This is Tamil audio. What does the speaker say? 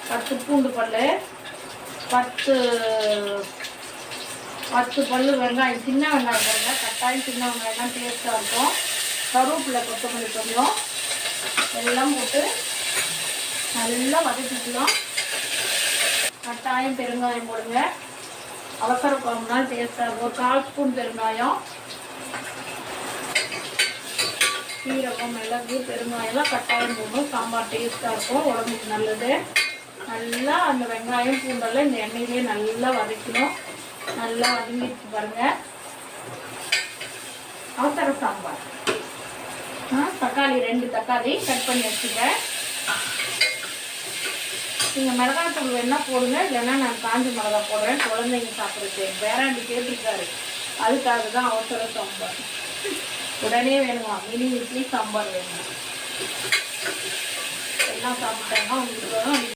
10 பூண்டு பல், 10 பல் வெங்காயம், சின்ன வெங்காயம் பாருங்க. கட்டாயம் சின்ன வெங்காயம் தான் டேஸ்ட்டாக இருக்கும். கருவேப்பிலை, கொத்தமல்லி கொஞ்சம் எல்லாம் போட்டு நல்லா வதக்கிக்கலாம். கட்டாயம் பெருங்காயம் போடுங்க. அவசர குழம்புனால் டேஸ்ட்டாக இருக்கும். 1/4 ஸ்பூன் பெருங்காயம், சீரகம், மிளகு, பெருங்காயம்லாம் கட்டாயம் போடணும். சாம்பார் டேஸ்ட்டாக இருக்கும், உடம்புக்கு நல்லது. நல்லா அந்த வெங்காயம் பூண்டெல்லாம் இந்த எண்ணெயிலே நல்லா வதக்கணும். நல்லா வதங்கிட்டு பாருங்க. அவசர சாம்பார். தக்காளி 2 தக்காளி கட் பண்ணி வச்சுக்கேன். நீங்கள் மிளகாத்தூள் வேணா போடுங்க, இல்லைன்னா நான் காஞ்சி மிளகா போடுறேன். குழந்தைங்க சாப்பிட்றது வேறாண்டி கேட்டிருக்காரு, அதுக்காக தான் அவசர சாம்பார். உடனே வேணுமா, மினி இட்லி சாம்பார் வேணும். எல்லாம் சாப்பிட்டாங்க உங்களுக்கு